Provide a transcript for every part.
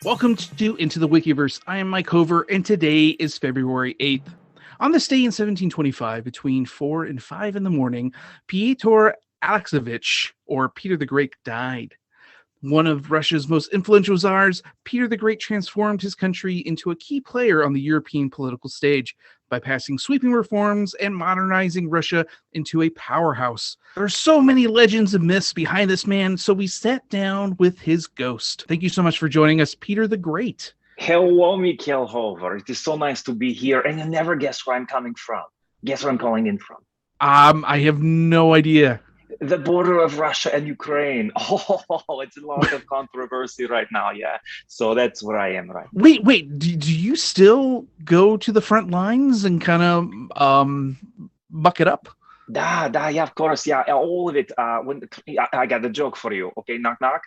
Welcome to Into the Wikiverse. I am Mike Hover, and today is February 8th. On this day in 1725, between 4 and 5 in the morning, Pyotr Aleksyvich, or Peter the Great, died. One of Russia's most influential czars, Peter the Great transformed his country into a key player on the European political stage by passing sweeping reforms and modernizing Russia into a powerhouse. There are so many legends and myths behind this man, so we sat down with his ghost. Thank you so much for joining us, Peter the Great. Hello, Mikhail Hover. It is so nice to be here, and you never guess where I'm coming from. Guess where I'm calling in from? I have no idea. The border of Russia and Ukraine. Oh, it's a lot of controversy right now, yeah. So that's where I am right now. Wait. Do you still go to the front lines and kind of buck it up? Yeah, of course, yeah, all of it. I got a joke for you. Okay, knock, knock.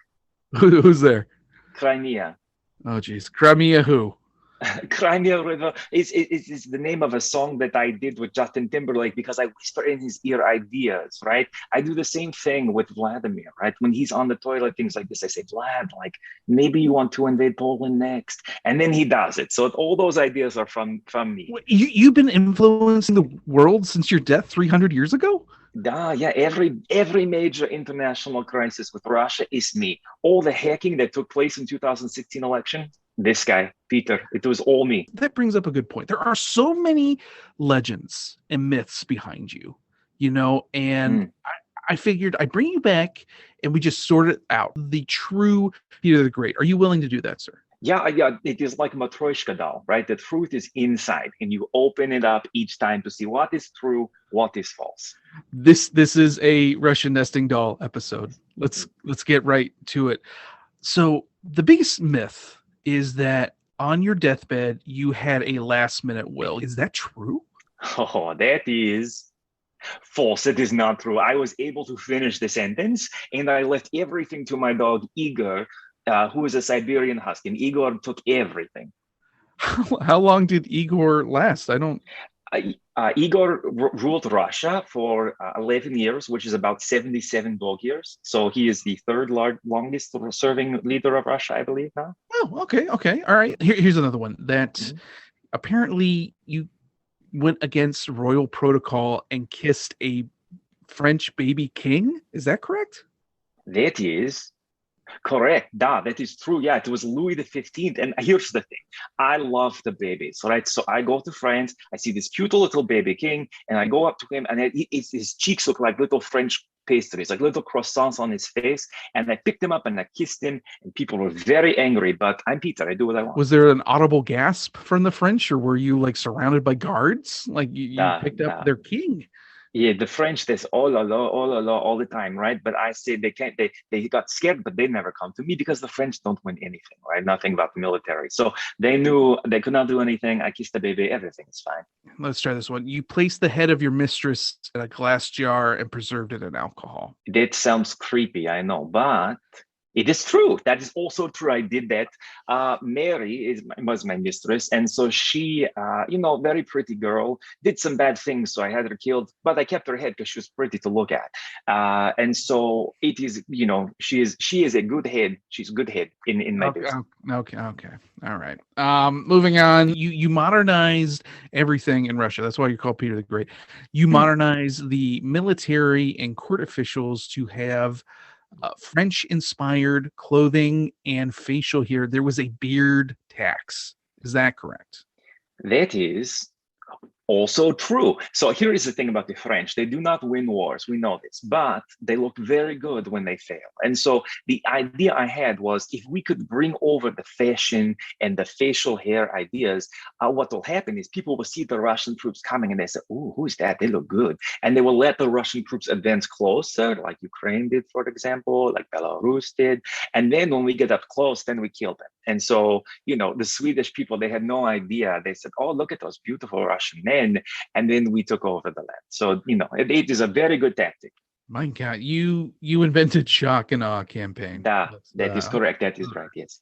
Who's there? Crimea. Oh, geez. Crimea who? Crimea River is the name of a song that I did with Justin Timberlake because I whisper in his ear ideas, right? I do the same thing with Vladimir, right? When he's on the toilet, things like this, I say, Vlad, like maybe you want to invade Poland next. And then he does it. So all those ideas are from me. You've been influencing the world since your death 300 years ago? Yeah, every major international crisis with Russia is me. All the hacking that took place in 2016 election, this guy, Peter, it was all me. That brings up a good point. There are so many legends and myths behind you, and I figured I'd bring you back and we just sort it out. The true Peter the Great. Are you willing to do that, sir? Yeah, it is like Matryoshka doll, right? The truth is inside, and you open it up each time to see what is true, what is false. This is a Russian nesting doll episode. Let's get right to it. So the biggest myth is that on your deathbed you had a last minute will. Is that true? Oh, that is false. It is not true. I was able to finish the sentence, and I left everything to my dog Igor, who is a Siberian Husky. And Igor took everything. How long did Igor last? I don't. Igor ruled Russia for 11 years, which is about 77 dog years. So he is the third longest serving leader of Russia, I believe now. Oh, okay. All right. Here's another one that apparently you went against royal protocol and kissed a French baby king. Is that correct? That is correct. That is true. Yeah, it was Louis the 15th. And here's the thing. I love the babies, right? So I go to France, I see this cute little baby king, and I go up to him, and his cheeks look like little French pastries, like little croissants on his face. And I picked him up and I kissed him, and people were very angry, but I'm Peter. I do what I want. Was there an audible gasp from the French, or were you like surrounded by guards? Like you picked up their king? Yeah, the French, there's all the time, right? But I say they got scared, but they never come to me because the French don't win anything, right? Nothing about the military. So they knew they could not do anything. I kissed the baby, everything is fine. Let's try this one. You placed the head of your mistress in a glass jar and preserved it in alcohol. That sounds creepy, I know, but it is true. That is also true. I did that. Mary was my mistress. And so she, very pretty girl, did some bad things. So I had her killed, but I kept her head because she was pretty to look at. And so it is, she is a good head. She's a good head in my business. Okay. All right. Moving on. You modernized everything in Russia. That's why you're called Peter the Great. You modernized the military and court officials to have French-inspired clothing and facial hair. There was a beard tax. Is that correct? That is also true. So here is the thing about the French. They do not win wars. We know this, but they look very good when they fail. And so the idea I had was if we could bring over the fashion and the facial hair ideas, what will happen is people will see the Russian troops coming and they say, oh, who's that? They look good. And they will let the Russian troops advance closer, like Ukraine did, for example, like Belarus did. And then when we get up close, then we kill them. And so, the Swedish people, they had no idea. They said, oh, look at those beautiful Russian men. And then we took over the land. So, it is a very good tactic. My God, you invented shock and awe campaign. That is correct. That is right. Yes.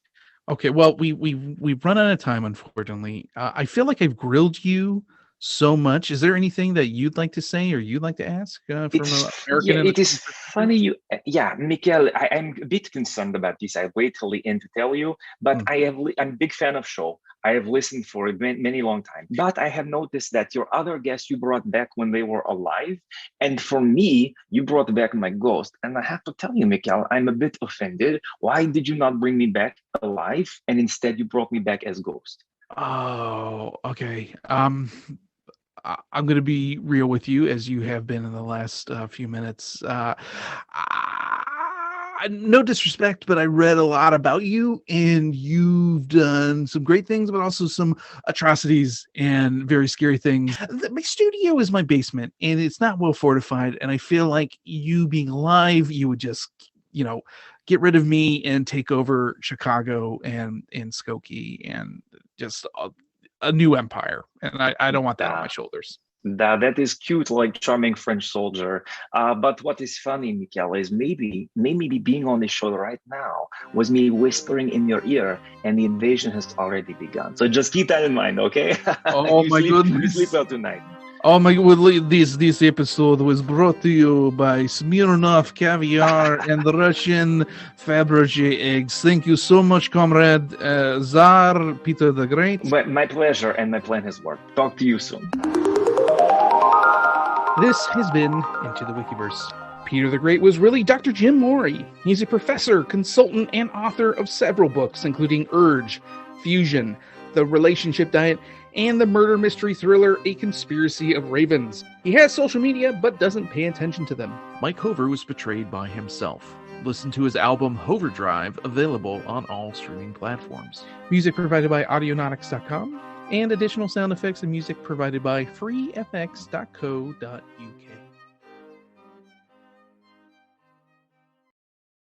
Okay. Well, we've run out of time, unfortunately. I feel like I've grilled you so much. Is there anything that you'd like to say or you'd like to ask from an American and It is Italian funny. perspective? Michael, I'm a bit concerned about this. I wait till the end to tell you, but Mm. I'm a big fan of show. I have listened for a many long time, but I have noticed that your other guests you brought back when they were alive, and for me, you brought back my ghost. And I have to tell you, Michael, I'm a bit offended. Why did you not bring me back alive, and instead you brought me back as ghost? Oh, okay. I'm going to be real with you, as you have been in the last few minutes. No disrespect, but I read a lot about you, and you've done some great things, but also some atrocities and very scary things. My studio is my basement, and it's not well fortified. And I feel like you being alive, you would just, get rid of me and take over Chicago and Skokie and just a new empire, and I don't want that on my shoulders. That is cute, like charming French soldier. But what is funny, Michael, is maybe being on the show right now was me whispering in your ear, and the invasion has already begun. So just keep that in mind, okay? Oh my goodness! You sleep well tonight. Oh my! Well, this episode was brought to you by Smirnoff Caviar and the Russian Fabergé eggs. Thank you so much, comrade Tsar Peter the Great. My pleasure, and my plan has worked. Talk to you soon. This has been Into the Wikiverse. Peter the Great was really Dr. Jim Mourey. He's a professor, consultant, and author of several books, including Urge, Fusion, The Relationship Diet, and the murder mystery thriller A Conspiracy of Ravens. He has social media, but doesn't pay attention to them. Mike Hover was portrayed by himself. Listen to his album Hoverdrive, available on all streaming platforms. Music provided by Audionautics.com, and additional sound effects and music provided by freefx.co.uk.